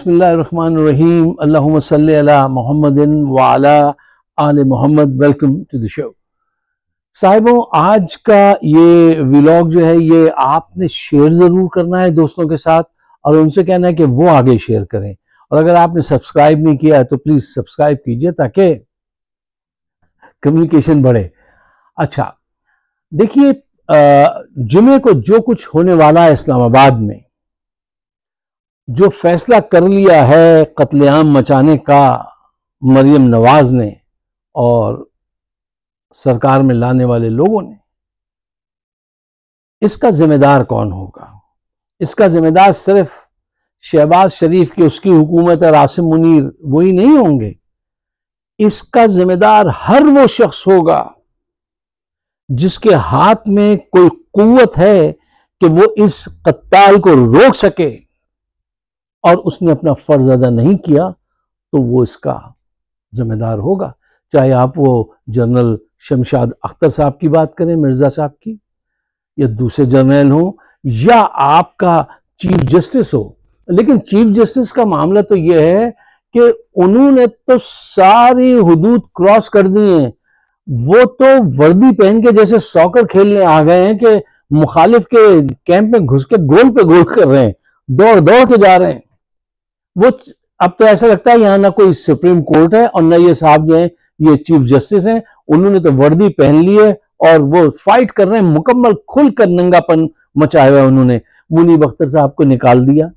बिस्मिल्लाहिर्रहमानिर्रहीम अल्लाहुम्मा सल्ली अला मुहम्मदिन व अला आले Muhammad. Welcome to the show. साहिबों, आज का ये व्लॉग जो है ये आपने शेयर ज़रूर करना है दोस्तों के साथ और उनसे कहना है कि वो आगे शेयर करें। और अगर आपने सब्सक्राइब नहीं किया है तो प्लीज़ सब्सक्राइब कीजिए ताकि कम्युनिकेशन बढ़े। अच्छा, देखिए, जुमे को जो कुछ होने वाला है इस्लामाबाद में, जो फैसला कर लिया है कत्लेआम मचाने का मरियम नवाज ने और सरकार में लाने वाले लोगों ने, इसका जिम्मेदार कौन होगा? इसका जिम्मेदार सिर्फ शहबाज शरीफ की उसकी हुकूमत और आसिम मुनीर वही नहीं होंगे। इसका जिम्मेदार हर वो शख्स होगा जिसके हाथ में कोई कुव्वत है कि वो इस कत्ताल को रोक सके और उसने अपना फर्ज अदा नहीं किया तो वो इसका जिम्मेदार होगा। चाहे आप वो जनरल शमशाद अख्तर साहब की बात करें, मिर्जा साहब की, या दूसरे जनरल हो, या आपका चीफ जस्टिस हो। लेकिन चीफ जस्टिस का मामला तो यह है कि उन्होंने तो सारी हुदूद क्रॉस कर दी हैं। वो तो वर्दी पहन के जैसे सॉकर खेलने आ गए हैं कि मुखालिफ के कैंप में घुस के गोल पे गोल कर रहे हैं, दौड़ दौड़ के जा रहे हैं। वो अब तो ऐसा लगता है यहां ना कोई सुप्रीम कोर्ट है और ना ये साहब जो है ये चीफ जस्टिस हैं। उन्होंने तो वर्दी पहन ली है और वो फाइट कर रहे हैं, मुकम्मल खुलकर नंगापन मचाया हुआ है उन्होंने। मुनीब अख्तर साहब को निकाल दिया,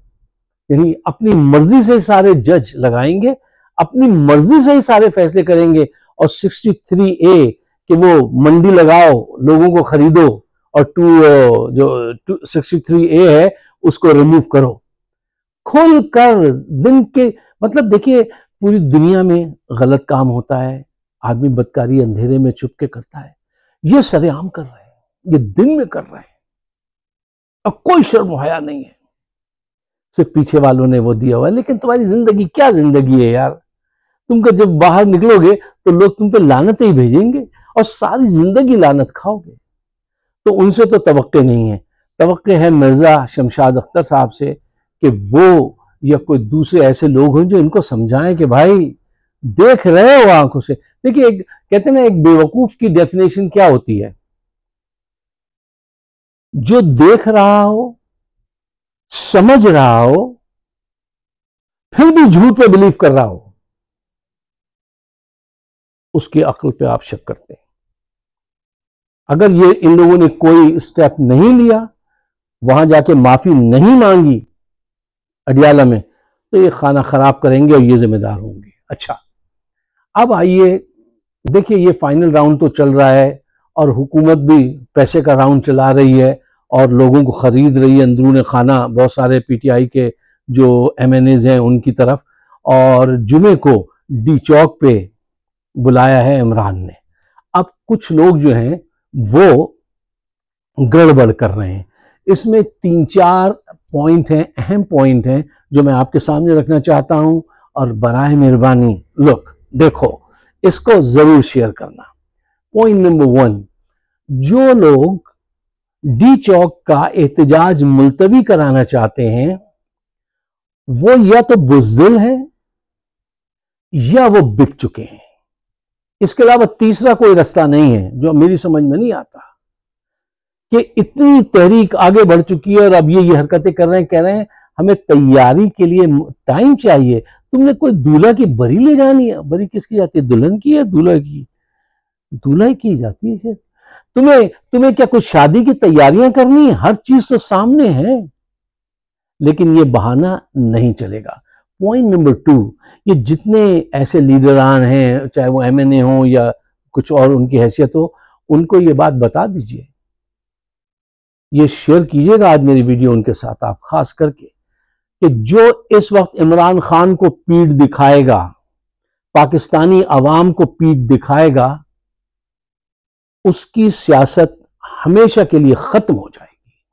यानी अपनी मर्जी से सारे जज लगाएंगे, अपनी मर्जी से ही सारे फैसले करेंगे। और 63A कि वो मंडी लगाओ, लोगों को खरीदो, और जो 63A है उसको रिमूव करो। खुल कर दिन के, मतलब देखिए, पूरी दुनिया में गलत काम होता है, आदमी बदकारी अंधेरे में छुप के करता है, ये सरेआम कर रहे हैं, ये दिन में कर रहे हैं और कोई शर्म हया नहीं है। सिर्फ पीछे वालों ने वो दिया हुआ है। लेकिन तुम्हारी जिंदगी क्या जिंदगी है यार? तुमको जब बाहर निकलोगे तो लोग तुम पे लानत ही भेजेंगे और सारी जिंदगी लानत खाओगे। तो उनसे तो तवक्के नहीं है। तवक्के है मिर्जा शमशाद अख्तर साहब से कि वो या कोई दूसरे ऐसे लोग हों जो इनको समझाएं कि भाई देख रहे हो आंखों से। देखिए, कहते हैं ना, एक बेवकूफ की डेफिनेशन क्या होती है? जो देख रहा हो, समझ रहा हो, फिर भी झूठ पे बिलीव कर रहा हो, उसकी अक्ल पे आप शक करते हैं। अगर ये इन लोगों ने कोई स्टेप नहीं लिया, वहां जाके माफी नहीं मांगी अडियाला में, तो ये खाना खराब करेंगे और ये जिम्मेदार होंगे। अच्छा, अब आइए, देखिए, ये फाइनल राउंड तो चल रहा है और हुकूमत भी पैसे का राउंड चला रही है और लोगों को खरीद रही है अंदरूने खाना, बहुत सारे पीटीआई के जो MNAs हैं उनकी तरफ। और जुमे को डी चौक पे बुलाया है इमरान ने। अब कुछ लोग जो हैं वो गड़बड़ कर रहे हैं। इसमें 3-4 पॉइंट हैं, अहम पॉइंट हैं जो मैं आपके सामने रखना चाहता हूं और बराए मेहरबानी लुक देखो, इसको जरूर शेयर करना। पॉइंट नंबर 1, जो लोग डी चौक का एहतजाज मुलतवी कराना चाहते हैं वो या तो बुज़दिल हैं या वो बिक चुके हैं। इसके अलावा तीसरा कोई रास्ता नहीं है जो मेरी समझ में नहीं आता कि इतनी तहरीक आगे बढ़ चुकी है और अब ये हरकतें कर रहे हैं, कह रहे हैं हमें तैयारी के लिए टाइम चाहिए। तुमने कोई दूल्हा की बरी ले जानी है? बरी किसकी जाती है? दुल्हन की है? दूल्हा की? दूल्हा की जाती है। तुम्हें क्या कुछ शादी की तैयारियां करनी है? हर चीज तो सामने है। लेकिन ये बहाना नहीं चलेगा। पॉइंट नंबर 2, ये जितने ऐसे लीडरान हैं, चाहे वो MNA हो या कुछ और उनकी हैसियत हो, उनको ये बात बता दीजिए, ये शेयर कीजिएगा आज मेरी वीडियो उनके साथ आप खास करके, कि जो इस वक्त इमरान खान को पीठ दिखाएगा, पाकिस्तानी अवाम को पीठ दिखाएगा, उसकी सियासत हमेशा के लिए खत्म हो जाएगी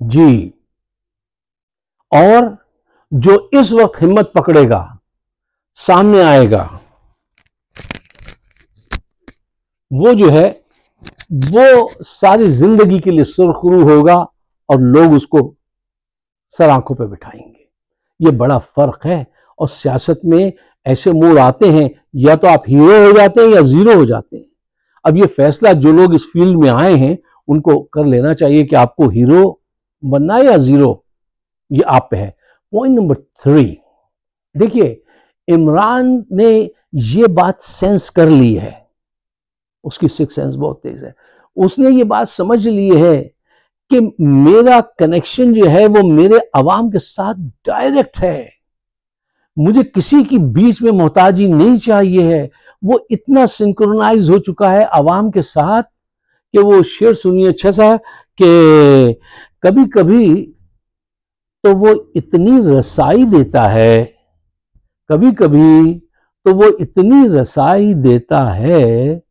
जी। और जो इस वक्त हिम्मत पकड़ेगा, सामने आएगा, वो जो है वो सारी जिंदगी के लिए सुरखरू होगा और लोग उसको सर आंखों पे बिठाएंगे। ये बड़ा फर्क है। और सियासत में ऐसे मोड़ आते हैं, या तो आप हीरो हो जाते हैं या जीरो हो जाते हैं। अब ये फैसला जो लोग इस फील्ड में आए हैं उनको कर लेना चाहिए कि आपको हीरो बनना है या जीरो, ये आप पे है। पॉइंट नंबर 3, देखिए इमरान ने ये बात सेंस कर ली है, उसकी सिक्स सेंस बहुत तेज है। उसने ये बात समझ ली है कि मेरा कनेक्शन जो है वो मेरे अवाम के साथ डायरेक्ट है, मुझे किसी की बीच में मोहताजी नहीं चाहिए है। वो इतना सिंक्रोनाइज हो चुका है अवाम के साथ कि वो शेर सुनिए अच्छा सा कि कभी कभी तो वो इतनी रसाई देता है, कभी कभी तो वो इतनी रसाई देता है,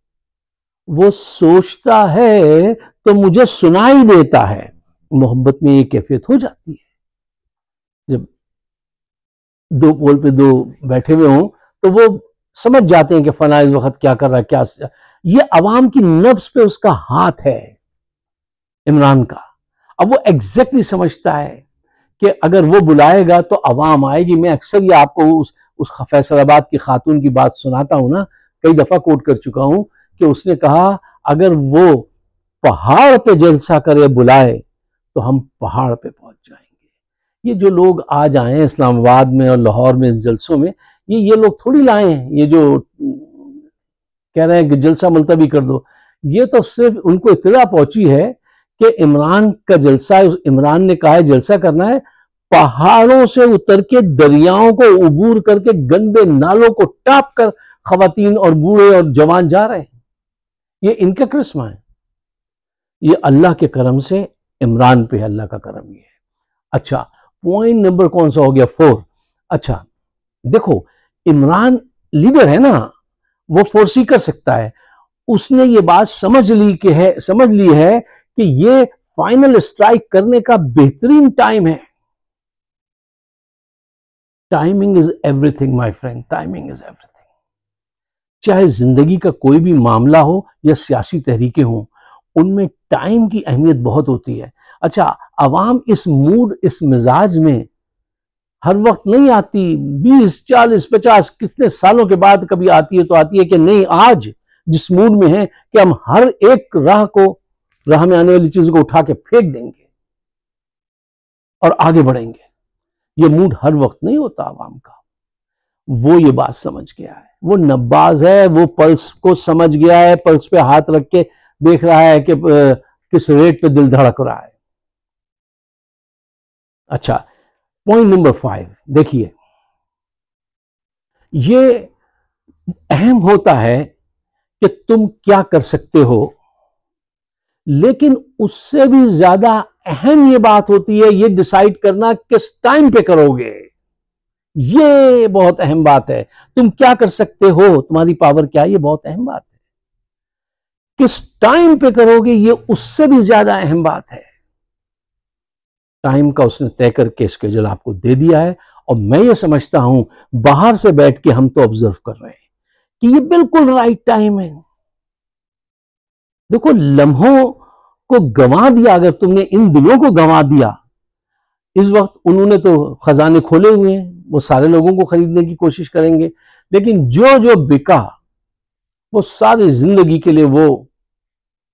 वो सोचता है तो मुझे सुनाई देता है। मोहब्बत में ये कैफियत हो जाती है, जब दो पोल पे दो बैठे हुए हों तो वो समझ जाते हैं कि फला इस वक्त क्या कर रहा है, क्या। ये अवाम की नफ्स पे उसका हाथ है इमरान का। अब वो एग्जैक्टली समझता है कि अगर वो बुलाएगा तो अवाम आएगी। मैं अक्सर ये आपको उस फैसलाबाद की खातून की बात सुनाता हूं ना, कई दफा कोट कर चुका हूं कि उसने कहा अगर वो पहाड़ पे जलसा करे बुलाए तो हम पहाड़ पे पहुंच जाएंगे। ये जो लोग आज आए हैं इस्लामाबाद में और लाहौर में जलसों में, ये लोग थोड़ी लाए हैं, ये जो कह रहे हैं कि जलसा मुलतवी कर दो, ये तो सिर्फ उनको इत्तला पहुंची है कि इमरान का जलसा, इमरान ने कहा है जलसा करना है, पहाड़ों से उतर के दरियाओं को उबूर करके गंदे नालों को टाप कर खवातीन और बूढ़े और जवान जा रहे हैं। ये इनका करिश्मा है, ये अल्लाह के करम से इमरान पे अल्लाह का करम ये है। अच्छा, पॉइंट नंबर कौन सा हो गया? 4। अच्छा देखो, इमरान लीडर है ना, वो फोर्सी कर सकता है। उसने ये बात समझ ली है कि ये फाइनल स्ट्राइक करने का बेहतरीन टाइम है। Timing is everything my friend, timing is everything. चाहे जिंदगी का कोई भी मामला हो या सियासी तहरीकें हों, उनमें टाइम की अहमियत बहुत होती है। अच्छा, अवाम इस मूड, इस मिजाज में हर वक्त नहीं आती, 20, 40, 50 कितने सालों के बाद कभी आती है तो आती है कि नहीं, आज जिस मूड में है कि हम हर एक राह में आने वाली चीजों को उठा के फेंक देंगे और आगे बढ़ेंगे। ये मूड हर वक्त नहीं होता अवाम का। वो ये बात समझ गया है, वो नब्बाज है, वो पल्स को समझ गया है, पल्स पे हाथ रख के देख रहा है कि किस रेट पे दिल धड़क रहा है। अच्छा, पॉइंट नंबर 5 देखिए, ये अहम होता है कि तुम क्या कर सकते हो, लेकिन उससे भी ज्यादा अहम ये बात होती है ये डिसाइड करना किस टाइम पे करोगे। ये बहुत अहम बात है। तुम क्या कर सकते हो, तुम्हारी पावर क्या है, ये बहुत अहम बात है। किस टाइम पे करोगे ये उससे भी ज्यादा अहम बात है। टाइम का उसने तय करके स्केड्यूल आपको दे दिया है, और मैं ये समझता हूं बाहर से बैठ के हम तो ऑब्जर्व कर रहे हैं कि ये बिल्कुल राइट टाइम है। देखो, लम्हों को गंवा दिया, अगर तुमने इन दिलों को गंवा दिया, इस वक्त उन्होंने तो खजाने खोले हुए हैं, वो सारे लोगों को खरीदने की कोशिश करेंगे, लेकिन जो जो बिका वो सारी जिंदगी के लिए वो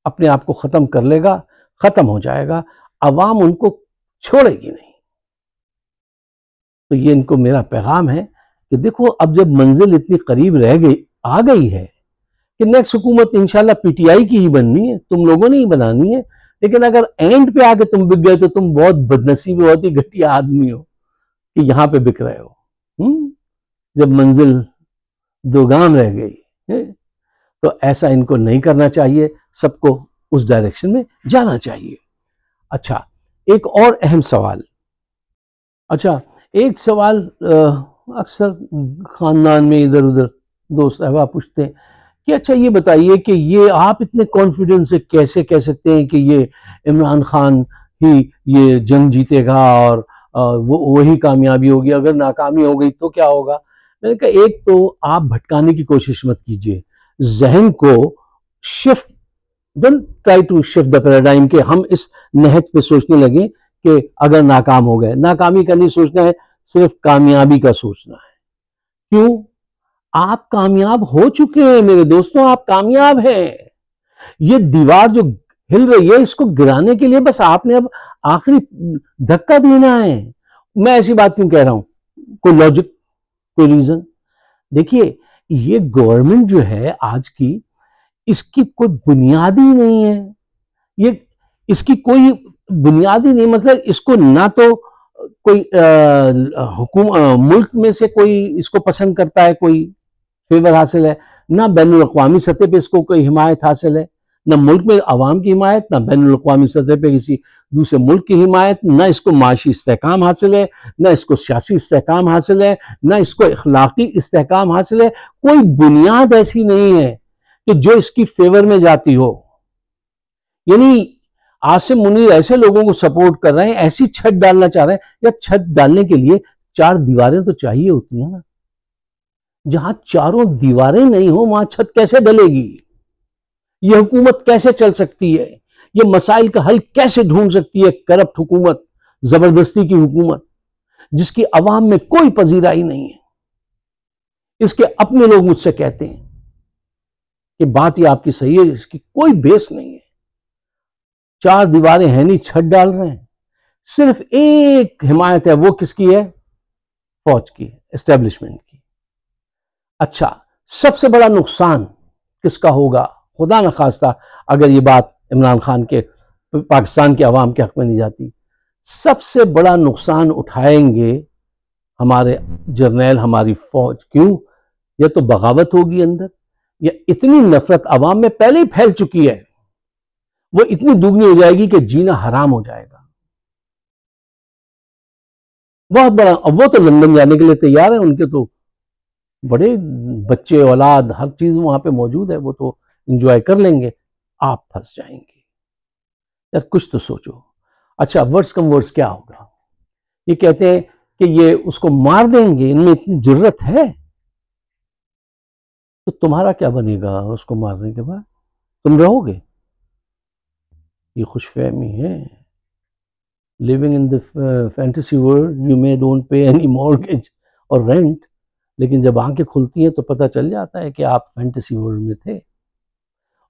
अपने आप को खत्म कर लेगा, खत्म हो जाएगा, अवाम उनको छोड़ेगी नहीं। तो ये इनको मेरा पैगाम है कि देखो, अब जब मंजिल इतनी करीब आ गई है कि नेक्स्ट हुकूमत इंशाल्लाह पीटीआई की ही बननी है, तुम लोगों ने ही बनानी है। लेकिन अगर एंड पे आके तुम बिक गए तो तुम बहुत बदनसीब, बहुत ही घटिया आदमी हो कि यहां पे बिक रहे हो। जब मंजिल दोगाम रह गई तो ऐसा इनको नहीं करना चाहिए, सबको उस डायरेक्शन में जाना चाहिए। अच्छा, एक और अहम सवाल। अच्छा, एक सवाल अक्सर खानदान में इधर उधर दोस्त अहबाब पूछते हैं कि अच्छा ये बताइए कि ये आप इतने कॉन्फिडेंस से कैसे कह सकते हैं कि ये इमरान खान ही ये जंग जीतेगा और वो वही कामयाबी होगी, अगर नाकामी हो गई तो क्या होगा? मैंने कहा, एक तो आप भटकाने की कोशिश मत कीजिए, जहन को shift, don't try to shift the paradigm के हम इस नहज पे सोचने लगे कि अगर नाकाम हो गए, नाकामी का नहीं सोचना है, सिर्फ कामयाबी का सोचना है। क्यों? आप कामयाब हो चुके हैं मेरे दोस्तों, आप कामयाब हैं। ये दीवार जो हिल रही है, इसको गिराने के लिए बस आपने अब आखिरी धक्का देना है। मैं ऐसी बात क्यों कह रहा हूं? कोई लॉजिक, कोई रीजन? देखिए, ये गवर्नमेंट जो है आज की, इसकी कोई बुनियाद ही नहीं है। ये इसकी कोई बुनियादी नहीं, मतलब इसको ना तो कोई मुल्क में से कोई इसको पसंद करता है, कोई फेवर हासिल है, ना बैनुल अक़वामी सतह पे इसको कोई हिमायत हासिल है, ना मुल्क में अवाम की हिमायत, ना बैनुल अक़वामी सतह पे किसी दूसरे मुल्क की हिमायत, ना इसको माशी इस्तेहकाम हासिल है, ना इसको सियासी इस्तेहकाम हासिल है, ना इसको इखलाकी इस्तेहकाम हासिल है। कोई बुनियाद ऐसी नहीं है कि जो इसकी फेवर में जाती हो। यानी आसिम मुनीर ऐसे लोगों को सपोर्ट कर रहे हैं, ऐसी छत डालना चाह रहे हैं, या छत डालने के लिए चार दीवारें तो चाहिए होती हैं ना। जहां चारों दीवारें नहीं हो वहां छत कैसे डलेगी? यह हुकूमत कैसे चल सकती है? यह मसाइल का हल कैसे ढूंढ सकती है? करप्ट हुकूमत, जबरदस्ती की हुकूमत, जिसकी अवाम में कोई पजीराई नहीं है। इसके अपने लोग मुझसे कहते हैं कि बात यह आपकी सही है, इसकी कोई बेस नहीं है। चार दीवारें हैं नहीं, छत डाल रहे हैं। सिर्फ एक हिमायत है, वो किसकी है? फौज की, एस्टेब्लिशमेंट की। अच्छा, सबसे बड़ा नुकसान किसका होगा? खुदा न खास्ता अगर ये बात इमरान खान के, पाकिस्तान के अवाम के हक में नहीं जाती, सबसे बड़ा नुकसान उठाएंगे हमारे जर्नैल, हमारी फौज। क्यों? यह तो बगावत होगी अंदर, या इतनी नफरत अवाम में पहले ही फैल चुकी है, वो इतनी दुगनी हो जाएगी कि जीना हराम हो जाएगा। बहुत बड़ा। अब वो तो लंदन जाने के लिए तैयार है, उनके तो बड़े बच्चे, औलाद, हर चीज वहां पे मौजूद है, वो तो एंजॉय कर लेंगे। आप फंस जाएंगे। यार कुछ तो सोचो। अच्छा, वर्स कम वर्स क्या होगा? ये कहते हैं कि ये उसको मार देंगे, इनमें इतनी जरूरत है, तो तुम्हारा क्या बनेगा उसको मारने के बाद? तुम रहोगे? ये खुशफहमी है। Living in the fantasy world, you may don't pay any mortgage और रेंट, लेकिन जब आंखें खुलती हैं तो पता चल जाता है कि आप फैंटेसी वर्ल्ड में थे।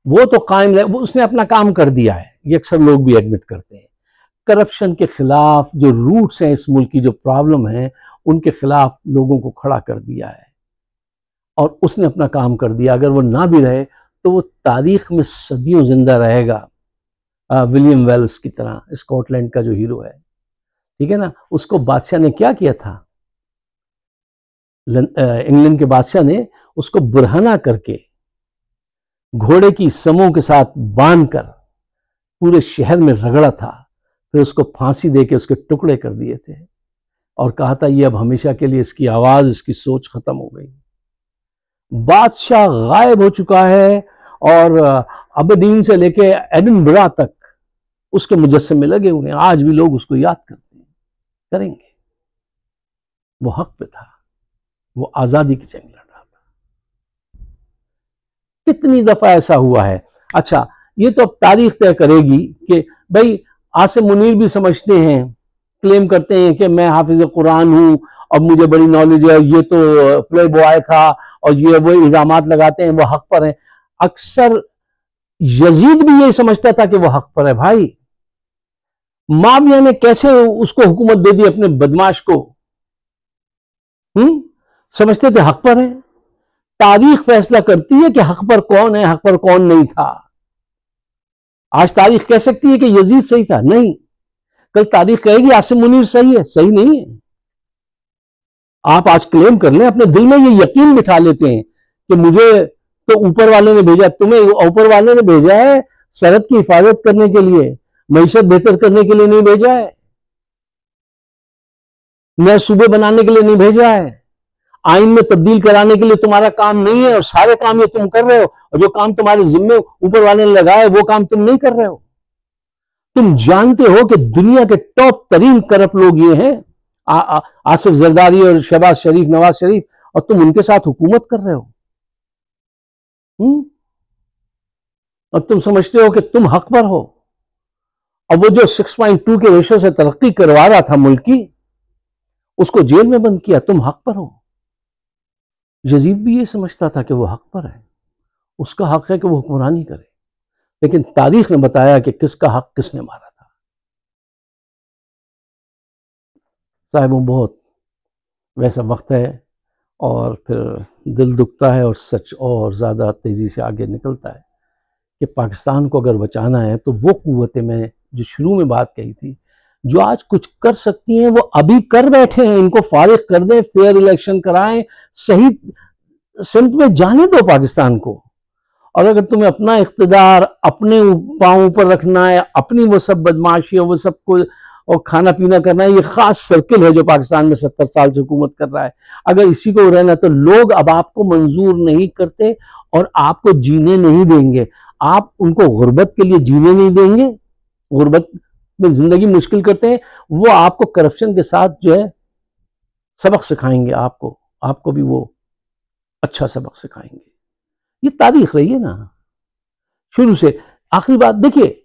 वो तो कायम रहे, वो उसने अपना काम कर दिया है, ये अक्सर लोग भी एडमिट करते हैं। करप्शन के खिलाफ जो रूट्स हैं, इस मुल्क की जो प्रॉब्लम है, उनके खिलाफ लोगों को खड़ा कर दिया है, और उसने अपना काम कर दिया। अगर वो ना भी रहे तो वो तारीख में सदियों जिंदा रहेगा। विलियम वेल्स की तरह, स्कॉटलैंड का जो हीरो है, ठीक है ना, उसको बादशाह ने क्या किया था? इंग्लैंड के बादशाह ने उसको बुरहाना करके घोड़े की समों के साथ बांधकर पूरे शहर में रगड़ा था, फिर उसको फांसी देके उसके टुकड़े कर दिए थे, और कहा था ये अब हमेशा के लिए इसकी आवाज, इसकी सोच खत्म हो गई। बादशाह गायब हो चुका है, और अबदीन से लेके एडिनबरा तक उसके मुजस्समे लगे हुए हैं। आज भी लोग उसको याद करते हैं, करेंगे। वो हक पे था, वो आजादी की जंग लड़ रहा था। कितनी दफा ऐसा हुआ है। अच्छा, ये तो अब तारीख तय करेगी कि भाई, आसिम मुनीर भी समझते हैं, क्लेम करते हैं कि मैं हाफिज कुरान हूं और मुझे बड़ी नॉलेज है, ये तो प्ले बॉय था, और ये वो इल्जामात लगाते हैं, वो हक पर हैं। अक्सर यजीद भी यही समझता था कि वो हक पर है। भाई, माविया ने कैसे उसको हुकूमत दे दी अपने बदमाश को? समझते थे हक पर है। तारीख फैसला करती है कि हक पर कौन है, हक पर कौन नहीं था। आज तारीख कह सकती है कि यजीद सही था? नहीं। कल तारीख कहेगी आसिम मुनीर सही है? सही नहीं है। आप आज क्लेम कर लें, अपने दिल में ये यकीन बिठा लेते हैं कि मुझे तो ऊपर वाले ने भेजा, तुम्हें ऊपर वाले ने भेजा है सरहद की हिफाजत करने के लिए, मईशत बेहतर करने के लिए नहीं भेजा है, नए सूबे बनाने के लिए नहीं भेजा है, आइन में तब्दील कराने के लिए तुम्हारा काम नहीं है, और सारे काम ये तुम कर रहे हो, और जो काम तुम्हारे जिम्मे ऊपर वाले ने लगाया वो काम तुम नहीं कर रहे हो। तुम जानते हो कि दुनिया के टॉप तरीन करप्ट लोग ये हैं, आसिफ जरदारी और शहबाज शरीफ, नवाज शरीफ, और तुम उनके साथ हुकूमत कर रहे हो। और तुम समझते हो कि तुम हक पर हो। और वो जो 6.2 के रेशो से तरक्की करवा रहा था मुल्क की, उसको जेल में बंद किया, तुम हक पर हो। यजीद भी ये समझता था कि वो हक पर है, उसका हक है कि वो हुक्मरानी करे, लेकिन तारीख ने बताया कि किसका हक किसने मारा था। साहिबों, बहुत वैसा वक्त है और फिर दिल दुखता है और सच और ज़्यादा तेज़ी से आगे निकलता है कि पाकिस्तान को अगर बचाना है तो वो क़ुव्वतें, मैं जो शुरू में बात कही थी, जो आज कुछ कर सकती हैं वो अभी कर बैठे हैं। इनको फारिग कर दें, फेयर इलेक्शन कराएं, सही सिमत में जाने दो पाकिस्तान को। और अगर तुम्हें अपना इख्तिदार अपने पाँव पर रखना है, अपनी वो सब बदमाशी और वो सब को और खाना पीना करना है, ये खास सर्किल है जो पाकिस्तान में 70 साल से हुकूमत कर रहा है, अगर इसी को रहना तो लोग अब आपको मंजूर नहीं करते और आपको जीने नहीं देंगे। आप उनको गुर्बत के लिए जीने नहीं देंगे, गुर्बत में जिंदगी मुश्किल करते हैं, वो आपको करप्शन के साथ जो है सबक सिखाएंगे, आपको भी वो अच्छा सबक सिखाएंगे। ये तारीख रही है ना शुरू से। आखिरी बात देखिए,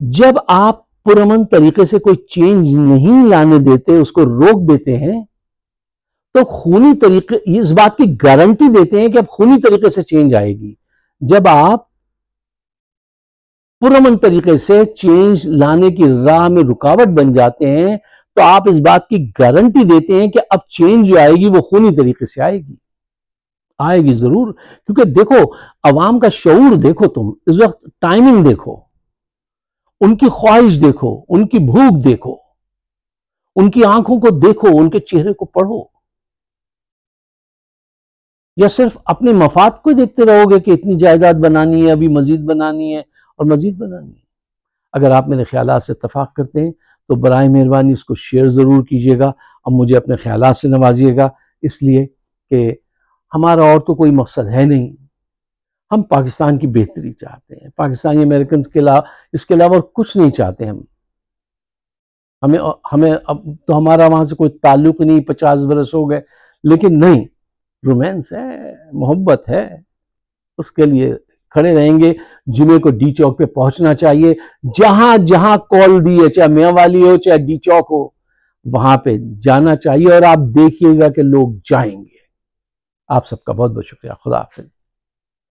जब आप पुरअमन तरीके से कोई चेंज नहीं लाने देते, उसको रोक देते हैं, तो खूनी तरीके, इस बात की गारंटी देते हैं कि अब खूनी तरीके से चेंज आएगी। जब आप पुरअमन तरीके से चेंज लाने की राह में रुकावट बन जाते हैं, तो आप इस बात की गारंटी देते हैं कि अब चेंज जो आएगी वो खूनी तरीके से आएगी जरूर। क्योंकि देखो, अवाम का शऊर देखो, तुम इस वक्त टाइमिंग देखो, उनकी ख्वाहिश देखो, उनकी भूख देखो, उनकी आंखों को देखो, उनके चेहरे को पढ़ो। या सिर्फ अपने मफाद को देखते रहोगे कि इतनी जायदाद बनानी है, अभी मजीद बनानी है और मजीद बनानी है। अगर आप मेरे ख्यालात से इत्तफाक करते हैं तो बराए मेहरबानी इसको शेयर ज़रूर कीजिएगा। अब मुझे अपने ख्यालात से नवाजिएगा, इसलिए कि हमारा और तो कोई मकसद है नहीं। हम पाकिस्तान की बेहतरी चाहते हैं, पाकिस्तानी अमेरिकन के अलावा, इसके अलावा और कुछ नहीं चाहते हम। हमें अब तो हमारा वहाँ से कोई ताल्लुक नहीं, 50 बरस हो गए, लेकिन नहीं, रोमांस है, मोहब्बत है, उसके लिए खड़े रहेंगे। जुमे को डी चौक पे पहुंचना चाहिए, जहां जहां कॉल दी है, चाहे मियांवाली हो चाहे डी चौक हो, वहां पे जाना चाहिए और आप देखिएगा कि लोग जाएंगे। आप सबका बहुत बहुत शुक्रिया। खुदा हाफिज।